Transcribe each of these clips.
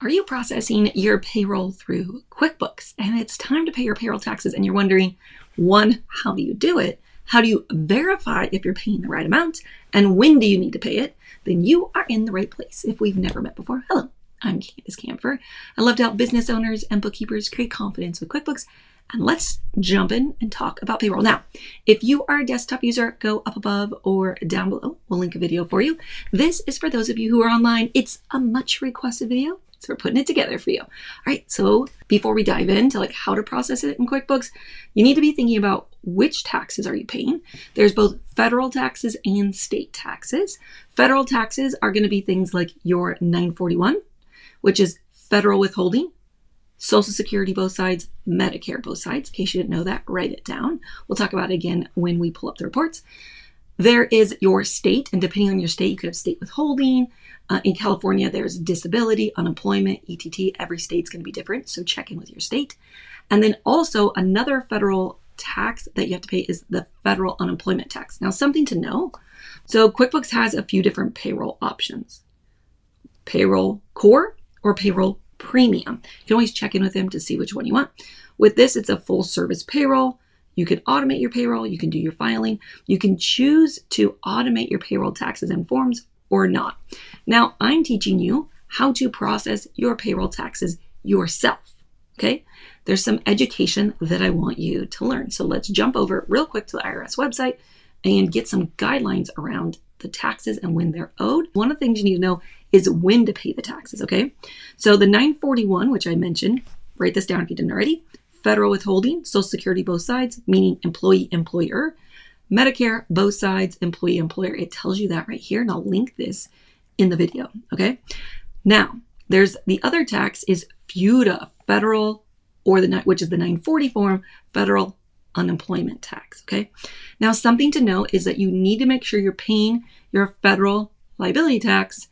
Are you processing your payroll through QuickBooks and it's time to pay your payroll taxes and you're wondering, one, how do you do it? How do you verify if you're paying the right amount? And when do you need to pay it? Then you are in the right place. If we've never met before, hello, I'm Candus Kampfer. I love to help business owners and bookkeepers create confidence with QuickBooks. And let's jump in and talk about payroll. Now, if you are a desktop user, go up above or down below. We'll link a video for you. This is for those of you who are online. It's a much requested video, so we're putting it together for you. All right, so before we dive into how to process it in QuickBooks, you need to be thinking about which taxes are you paying. There's both federal taxes and state taxes. Federal taxes are going to be things like your 941, which is federal withholding, Social Security both sides, Medicare both sides. In case you didn't know that, write it down. We'll talk about it again when we pull up the reports. There is your state, and depending on your state, you could have state withholding. In California, there's disability, unemployment, ETT. Every state's going to be different, so check in with your state. And then also another federal tax that you have to pay is the federal unemployment tax. Now, something to know. So QuickBooks has a few different payroll options. Payroll Core or Payroll Premium. You can always check in with them to see which one you want. With this, it's a full service payroll. You can automate your payroll. You can do your filing. You can choose to automate your payroll taxes and forms or not. Now, I'm teaching you how to process your payroll taxes yourself, okay? There's some education that I want you to learn. So let's jump over real quick to the IRS website and get some guidelines around the taxes and when they're owed. One of the things you need to know is when to pay the taxes, okay? So the 941, which I mentioned, write this down if you didn't already, federal withholding, Social Security both sides, meaning employee, employer, Medicare, both sides, employee, employer. It tells you that right here, and I'll link this in the video, okay? Now, there's the other tax is FUTA, federal, or which is the 940 form, federal unemployment tax, okay? Now, something to know is that you need to make sure you're paying your federal liability tax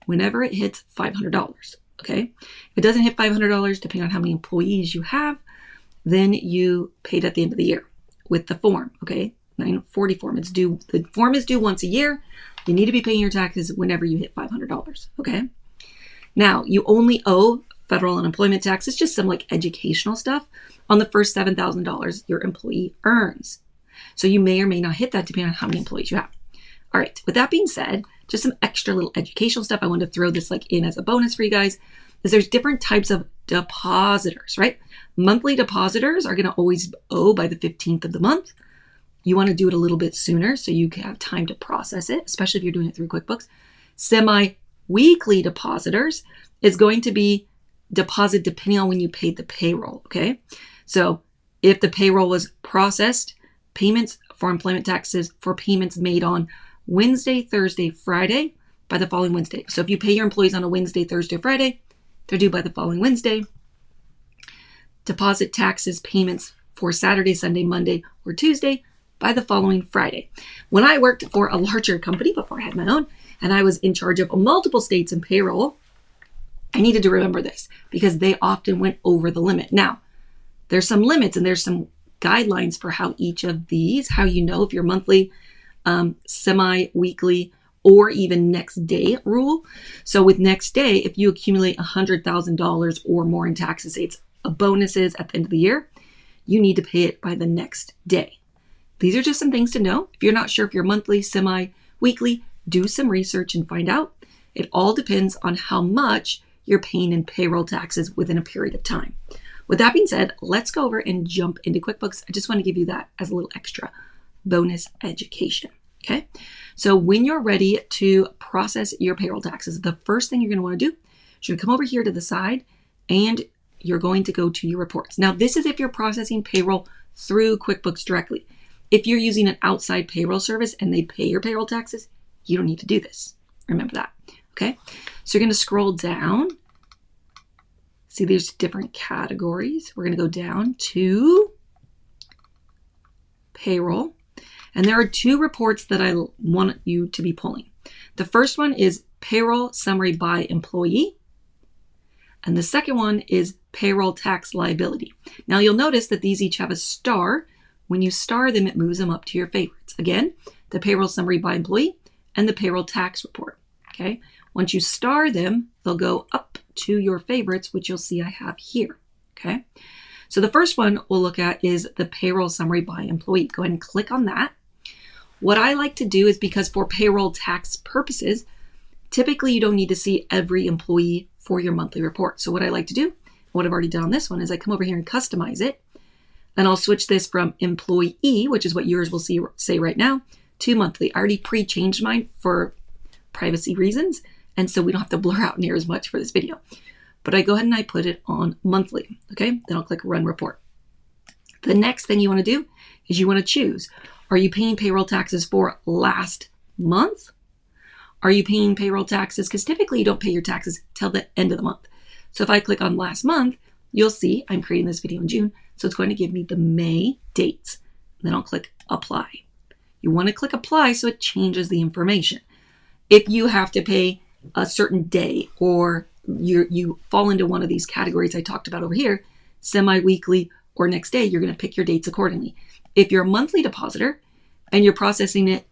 whenever it hits $500, okay? If it doesn't hit $500, depending on how many employees you have, then you pay it at the end of the year with the form, okay? 940 form, it's due, the form is due once a year. You need to be paying your taxes whenever you hit $500, okay? Now, you only owe federal unemployment tax. It's just some educational stuff on the first $7,000 your employee earns. So you may or may not hit that depending on how many employees you have. All right, with that being said, just some extra little educational stuff. I wanted to throw this in as a bonus for you guys, is there's different types of depositors, right? Monthly depositors are gonna always owe by the 15th of the month. You wanna do it a little bit sooner so you can have time to process it, especially if you're doing it through QuickBooks. Semi-weekly depositors is going to be deposit depending on when you paid the payroll, okay? So if the payroll was processed, payments for employment taxes for payments made on Wednesday, Thursday, Friday by the following Wednesday. So if you pay your employees on a Wednesday, Thursday, Friday, they're due by the following Wednesday. Deposit taxes payments for Saturday, Sunday, Monday, or Tuesday by the following Friday. When I worked for a larger company before I had my own, and I was in charge of multiple states in payroll, I needed to remember this because they often went over the limit. Now, there's some limits and there's some guidelines for how each of these, how you know if you're monthly, semi-weekly, or even next day rule. So with next day, if you accumulate $100,000 or more in taxes, say it's bonuses at the end of the year, you need to pay it by the next day. These are just some things to know. If you're not sure if you're monthly, semi-weekly, do some research and find out. It all depends on how much you're paying in payroll taxes within a period of time. With that being said, let's go over and jump into QuickBooks. I just want to give you that as a little extra bonus education, okay? So when you're ready to process your payroll taxes, the first thing you're going to want to do is you're going to come over here to the side and you're going to go to your reports. Now, this is if you're processing payroll through QuickBooks directly. If you're using an outside payroll service and they pay your payroll taxes, you don't need to do this. Remember that, okay? So you're going to scroll down. See, there's different categories. We're going to go down to payroll. And there are two reports that I want you to be pulling. The first one is payroll summary by employee. And the second one is payroll tax liability. Now you'll notice that these each have a star. When you star them, it moves them up to your favorites. Again, the payroll summary by employee and the payroll tax report, okay? Once you star them, they'll go up to your favorites, which you'll see I have here. Okay. So the first one we'll look at is the payroll summary by employee. Go ahead and click on that. What I like to do is, because for payroll tax purposes, typically you don't need to see every employee for your monthly report. So what I like to do, what I've already done on this one, is I come over here and customize it. And I'll switch this from employee, which is what yours will say right now, to monthly. I already pre-changed mine for privacy reasons, and so we don't have to blur out near as much for this video. But I go ahead and I put it on monthly, okay? Then I'll click Run Report. The next thing you want to do is you want to choose, are you paying payroll taxes for last month? Are you paying payroll taxes? Because typically you don't pay your taxes till the end of the month. So if I click on last month, you'll see I'm creating this video in June, so it's going to give me the May dates. Then I'll click Apply. You want to click Apply so it changes the information. If you have to pay a certain day, or you fall into one of these categories I talked about over here, semi-weekly or next day, you're going to pick your dates accordingly. If you're a monthly depositor and you're processing it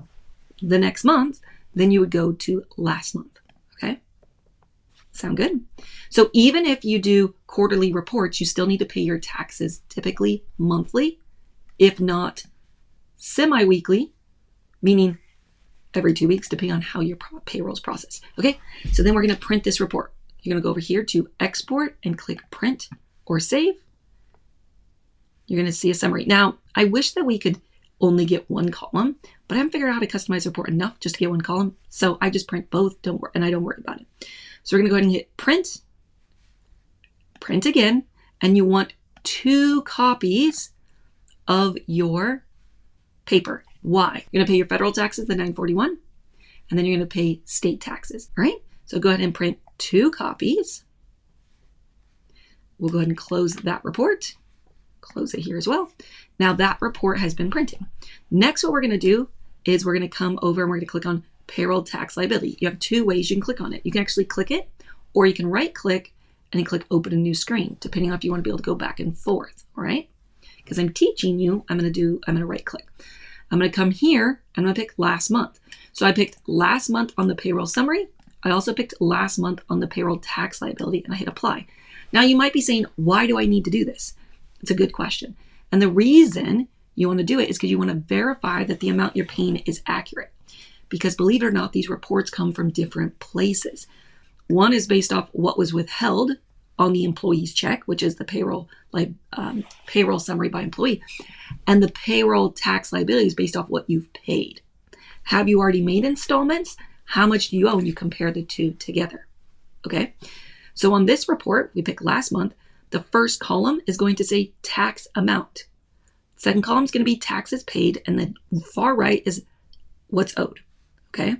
the next month, then you would go to last month. Okay? Sound good? So even if you do quarterly reports, you still need to pay your taxes typically monthly, if not semi-weekly, meaning every 2 weeks, depending on how your payroll is processed. Okay, so then we're going to print this report. You're going to go over here to Export and click Print or Save. You're going to see a summary. Now, I wish that we could only get one column, but I haven't figured out how to customize the report enough just to get one column. So I just print both, and I don't worry about it. So we're going to go ahead and hit Print, Print again, and you want 2 copies of your paper. Why? You're going to pay your federal taxes, the 941, and then you're going to pay state taxes. All right? So go ahead and print 2 copies. We'll go ahead and close that report. Close it here as well. Now that report has been printing. Next, what we're going to do is we're going to come over and we're going to click on payroll tax liability. You have 2 ways you can click on it. You can actually click it, or you can right click and then click open a new screen, depending on if you want to be able to go back and forth. All right? Because I'm teaching you, I'm going to right click. I'm going to come here and I'm going to pick last month. So I picked last month on the payroll summary. I also picked last month on the payroll tax liability, and I hit apply. Now you might be saying, why do I need to do this? It's a good question. And the reason you want to do it is because you want to verify that the amount you're paying is accurate. Because believe it or not, these reports come from different places. One is based off what was withheld on the employee's check, which is the payroll summary by employee. And the payroll tax liability is based off what you've paid. Have you already made installments? How much do you owe? And you compare the 2 together. Okay. So on this report, we pick last month. The first column is going to say tax amount. Second column is going to be taxes paid, and the far right is what's owed. Okay,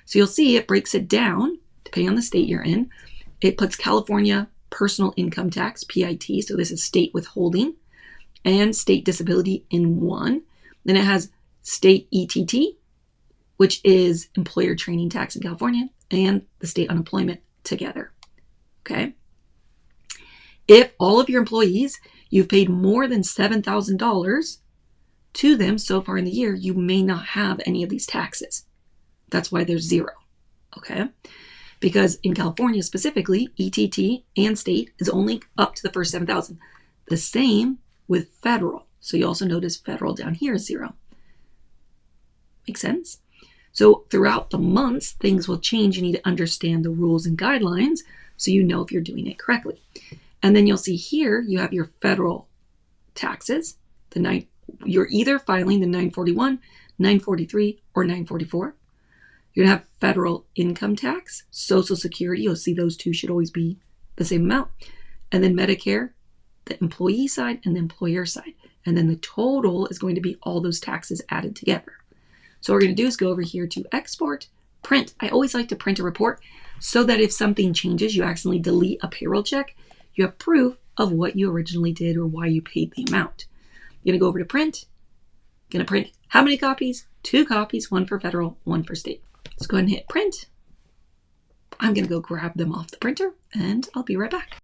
so you'll see it breaks it down depending on the state you're in. It puts California personal income tax, PIT, so this is state withholding, and state disability in one. Then it has state ETT, which is employer training tax in California, and the state unemployment together. Okay. If all of your employees, you've paid more than $7,000 to them so far in the year, you may not have any of these taxes. That's why there's 0, okay? Because in California specifically, ETT and state is only up to the first 7,000. The same with federal. So you also notice federal down here is 0. Make sense? So throughout the months, things will change. You need to understand the rules and guidelines so you know if you're doing it correctly. And then you'll see here, you have your federal taxes. You're either filing the 941, 943, or 944. You're going to have federal income tax, Social Security. You'll see those 2 should always be the same amount. And then Medicare, the employee side and the employer side. And then the total is going to be all those taxes added together. So what we're going to do is go over here to Export, Print. I always like to print a report so that if something changes, you accidentally delete a payroll check, you have proof of what you originally did or why you paid the amount. You're going to go over to Print. Going to print how many copies? 2 copies, 1 for federal, 1 for state. Let's go ahead and hit Print. I'm going to go grab them off the printer, and I'll be right back.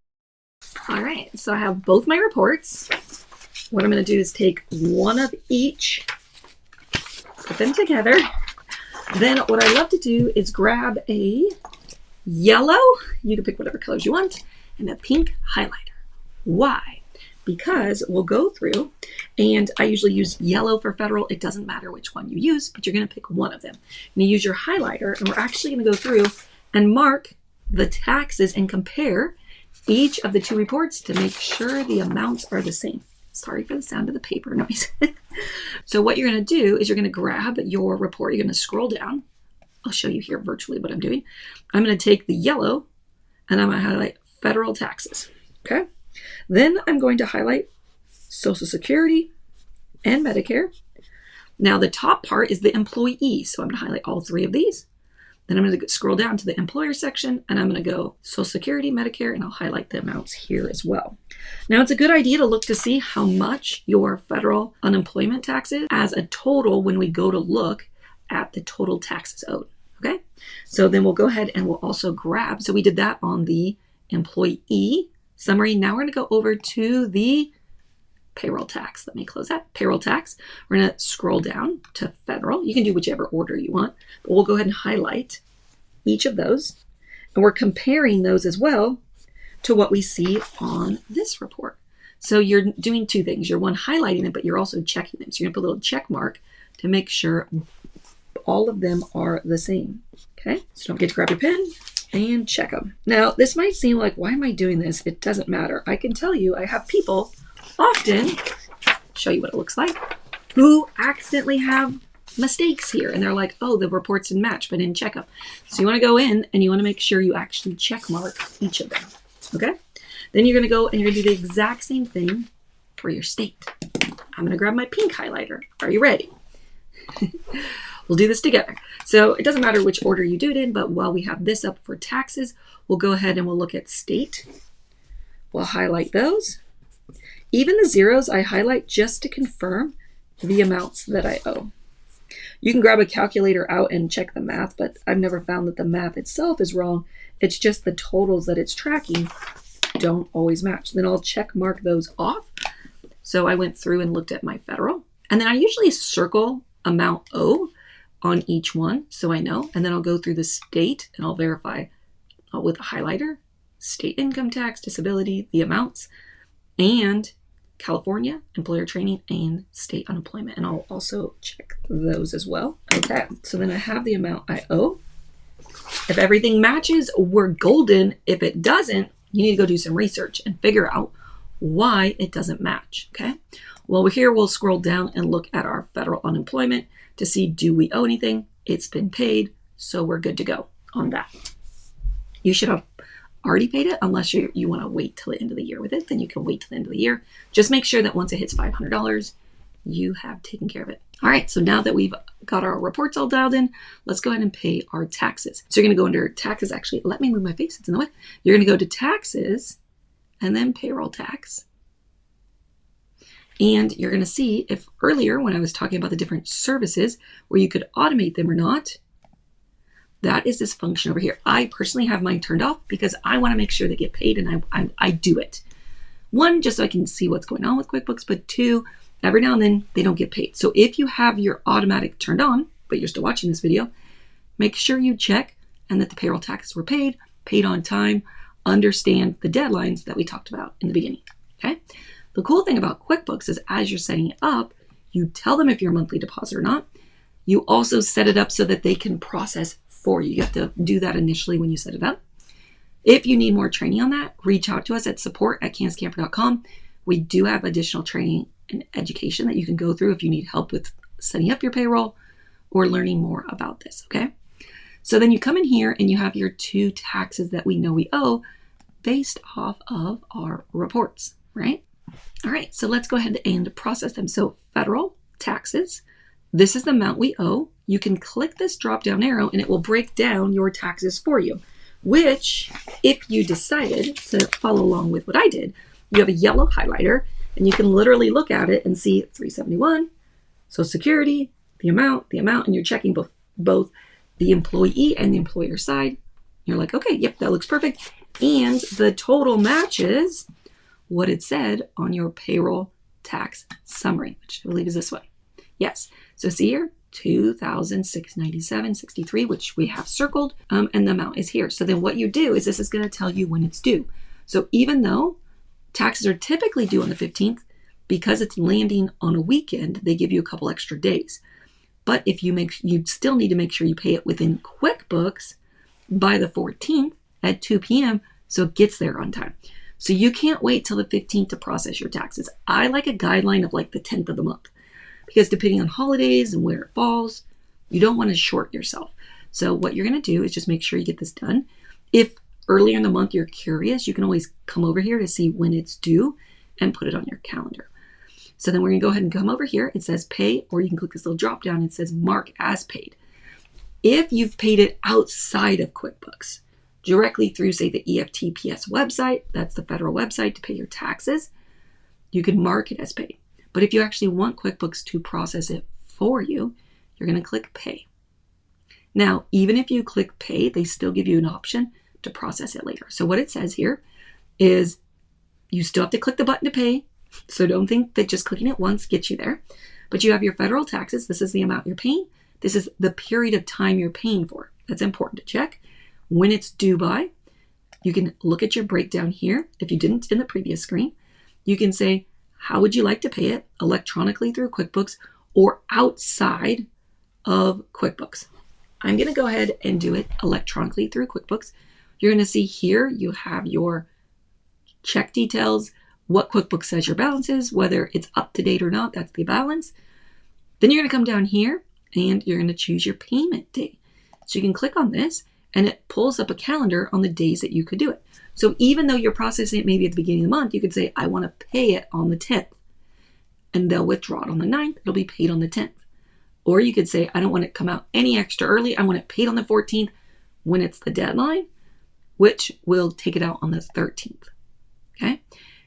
All right, so I have both my reports. What I'm going to do is take one of each, put them together. Then what I love to do is grab a yellow, you can pick whatever colors you want, and a pink highlighter. Why? Because we'll go through, and I usually use yellow for federal. It doesn't matter which one you use, but you're going to pick one of them. And you use your highlighter, and we're actually going to go through and mark the taxes and compare each of the two reports to make sure the amounts are the same. Sorry for the sound of the paper noise. So what you're going to do is you're going to grab your report. You're going to scroll down. I'll show you here virtually what I'm doing. I'm going to take the yellow and I'm going to highlight federal taxes. Okay. Then I'm going to highlight Social Security and Medicare. Now the top part is the employee. So I'm going to highlight all three of these. Then I'm going to scroll down to the employer section and I'm going to go Social Security, Medicare, and I'll highlight the amounts here as well. Now it's a good idea to look to see how much your federal unemployment tax is as a total when we go to look at the total taxes owed. Okay, so then we'll go ahead and we'll also grab, so we did that on the employee summary. Now we're going to go over to the payroll tax. Let me close that. Payroll tax. We're going to scroll down to federal. You can do whichever order you want, but we'll go ahead and highlight each of those. And we're comparing those as well to what we see on this report. So you're doing two things. You're one, highlighting it, but you're also checking them. So you're going to put a little check mark to make sure all of them are the same. Okay, so don't forget to grab your pen and check them. Now, this might seem like, why am I doing this? It doesn't matter. I can tell you, I have people often, show you what it looks like, who accidentally have mistakes here. And they're like, oh, the reports didn't match, but didn't check them. So you want to go in and you want to make sure you actually check mark each of them. Okay, then you're going to go and you're going to do the exact same thing for your state. I'm going to grab my pink highlighter. Are you ready? We'll do this together. So it doesn't matter which order you do it in, but while we have this up for taxes, we'll go ahead and we'll look at state. We'll highlight those. Even the zeros I highlight just to confirm the amounts that I owe. You can grab a calculator out and check the math, but I've never found that the math itself is wrong. It's just the totals that it's tracking don't always match. Then I'll check mark those off. So I went through and looked at my federal, and then I usually circle amount owed on each one so I know, and then I'll go through the state and I'll verify with a highlighter, state income tax, disability, the amounts, and California, employer training, and state unemployment. And I'll also check those as well. Okay, so then I have the amount I owe. If everything matches, we're golden. If it doesn't, you need to go do some research and figure out why it doesn't match, okay? Well, here we'll scroll down and look at our federal unemployment to see, do we owe anything? It's been paid, so we're good to go on that. You should have already paid it, unless you want to wait till the end of the year with it. Then you can wait till the end of the year. Just make sure that once it hits $500, you have taken care of it. All right, so now that we've got our reports all dialed in, let's go ahead and pay our taxes. So you're going to go under taxes. Actually, let me move my face. It's in the way. You're going to go to taxes and then payroll tax. And you're going to see if earlier when I was talking about the different services where you could automate them or not, that is this function over here. I personally have mine turned off because I want to make sure they get paid, and I do it. One, just so I can see what's going on with QuickBooks, but two, every now and then they don't get paid. So if you have your automatic turned on, but you're still watching this video, make sure you check and that the payroll taxes were paid on time, understand the deadlines that we talked about in the beginning, okay? The cool thing about QuickBooks is as you're setting it up, you tell them if you're a monthly depositor or not. You also set it up so that they can process for you. You have to do that initially when you set it up. If you need more training on that, reach out to us at support@canduskampfer.com. We do have additional training and education that you can go through if you need help with setting up your payroll or learning more about this, okay? So then you come in here and you have your two taxes that we know we owe based off of our reports, right? All right, so let's go ahead and process them. So federal taxes, this is the amount we owe. You can click this drop down arrow and it will break down your taxes for you, which if you decided to follow along with what I did, you have a yellow highlighter and you can literally look at it and see 371, Social Security, the amount, and you're checking both the employee and the employer side. You're like, okay, yep, that looks perfect. And the total matches what it said on your payroll tax summary, which I believe is this one. Yes, so see here, $2,697.63, which we have circled, and the amount is here. So then what you do is this is going to tell you when it's due. So even though taxes are typically due on the 15th, because it's landing on a weekend, they give you a couple extra days. But if you still need to make sure you pay it within QuickBooks by the 14th at 2 p.m. so it gets there on time. So you can't wait till the 15th to process your taxes. I like a guideline of like the 10th of the month, because depending on holidays and where it falls, you don't want to short yourself. So what you're going to do is just make sure you get this done. If earlier in the month you're curious, you can always come over here to see when it's due and put it on your calendar. So then we're going to go ahead and come over here. It says pay, or you can click this little drop down. It says mark as paid. If you've paid it outside of QuickBooks, directly through, say, the EFTPS website, that's the federal website to pay your taxes, you can mark it as paid. But if you actually want QuickBooks to process it for you, you're going to click pay. Now, even if you click pay, they still give you an option to process it later. So what it says here is you still have to click the button to pay. So don't think that just clicking it once gets you there. But you have your federal taxes. This is the amount you're paying. This is the period of time you're paying for. That's important to check. When it's due by, you can look at your breakdown here. If you didn't in the previous screen, you can say, how would you like to pay it electronically through QuickBooks or outside of QuickBooks? I'm going to go ahead and do it electronically through QuickBooks. You're going to see here you have your check details, what QuickBooks says your balance is, whether it's up to date or not, that's the balance. Then you're going to come down here and you're going to choose your payment date. So you can click on this and it pulls up a calendar on the days that you could do it. So even though you're processing it maybe at the beginning of the month, you could say, I want to pay it on the 10th. And they'll withdraw it on the 9th. It'll be paid on the 10th. Or you could say, I don't want it to come out any extra early. I want it paid on the 14th when it's the deadline, which will take it out on the 13th. Okay?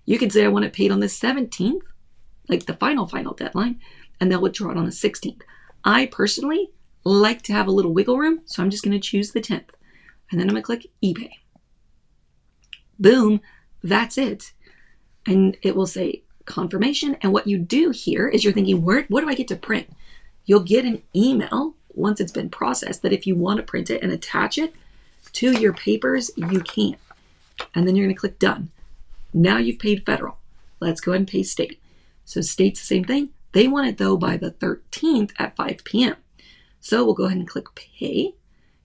You could say, I want it paid on the 17th, like the final deadline, and they'll withdraw it on the 16th. I personally like to have a little wiggle room, so I'm just going to choose the 10th. And then I'm going to click ePay. Boom, that's it. And it will say confirmation. And what you do here is you're thinking, what do I get to print? You'll get an email once it's been processed that if you want to print it and attach it to your papers, you can. And then you're going to click done. Now you've paid federal. Let's go ahead and pay state. So state's the same thing. They want it though by the 13th at 5 p.m. So we'll go ahead and click pay.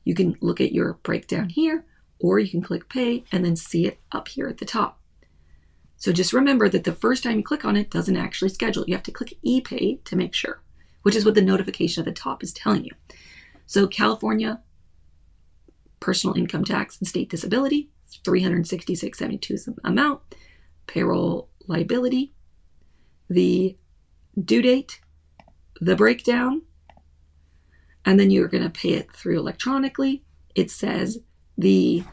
You can look at your breakdown here, or you can click pay and then see it up here at the top. So just remember that the first time you click on it doesn't actually schedule it. You have to click ePay to make sure, which is what the notification at the top is telling you. So California personal income tax and state disability, $366.72 is the amount. Payroll liability, the due date, the breakdown, and then you're going to pay it through electronically. It says the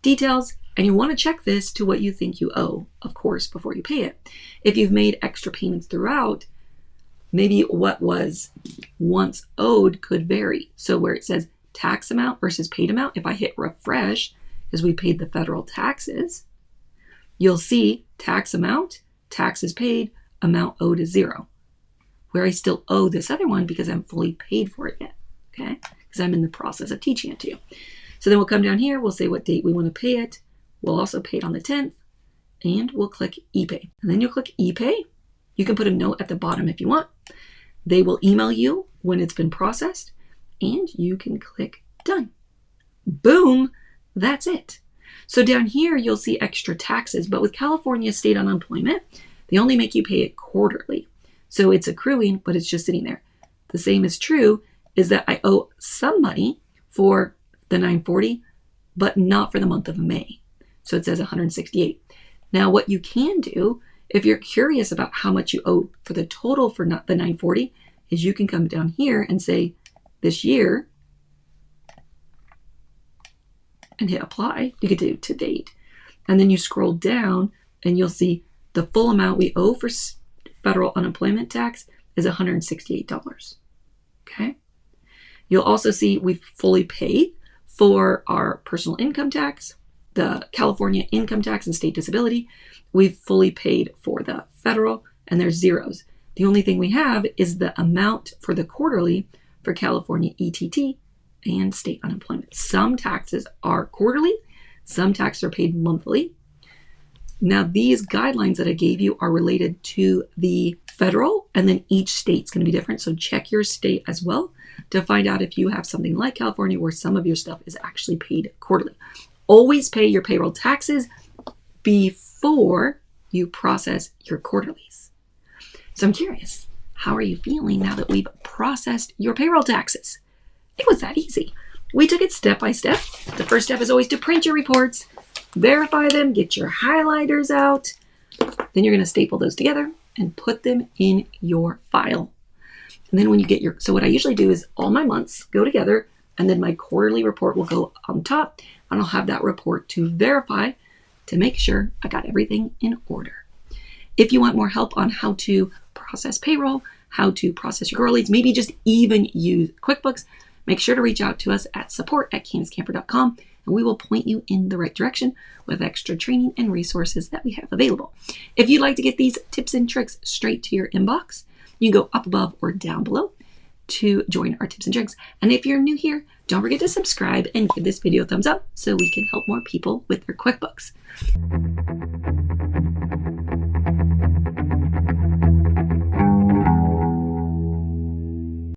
details, and you want to check this to what you think you owe, of course, before you pay it. If you've made extra payments throughout, maybe what was once owed could vary. So where it says tax amount versus paid amount, if I hit refresh, as we paid the federal taxes, you'll see tax amount, taxes paid, amount owed is 0. Where I still owe this other one because I'm fully paid for it yet, okay? Because I'm in the process of teaching it to you. So then we'll come down here, we'll say what date we want to pay it. We'll also pay it on the 10th, and we'll click ePay. And then you'll click ePay. You can put a note at the bottom if you want. They will email you when it's been processed, and you can click done. Boom, that's it. So down here, you'll see extra taxes, but with California state unemployment, they only make you pay it quarterly. So it's accruing, but it's just sitting there. The same is true is that I owe some money for the 940, but not for the month of May. So it says 168. Now what you can do, if you're curious about how much you owe for the total for not the 940, is you can come down here and say this year and hit apply. You could do to date. And then you scroll down and you'll see the full amount we owe for federal unemployment tax is $168. Okay. You'll also see we've fully paid for our personal income tax, the California income tax and state disability. We've fully paid for the federal, and there's zeros. The only thing we have is the amount for the quarterly for California ETT and state unemployment. Some taxes are quarterly, some taxes are paid monthly. Now, these guidelines that I gave you are related to the federal, and then each state's going to be different. So check your state as well to find out if you have something like California where some of your stuff is actually paid quarterly. Always pay your payroll taxes before you process your quarterlies. So I'm curious, how are you feeling now that we've processed your payroll taxes? It was that easy. We took it step by step. The first step is always to print your reports, verify them, get your highlighters out. Then you're going to staple those together and put them in your file. And then when you get so what I usually do is all my months go together, and then my quarterly report will go on top, and I'll have that report to verify to make sure I got everything in order. If you want more help on how to process payroll, how to process your quarterlies, maybe just even use QuickBooks, make sure to reach out to us at support@candacekamfer.com, and we will point you in the right direction with extra training and resources that we have available. If you'd like to get these tips and tricks straight to your inbox, you can go up above or down below to join our tips and tricks. And if you're new here, don't forget to subscribe and give this video a thumbs up so we can help more people with their QuickBooks.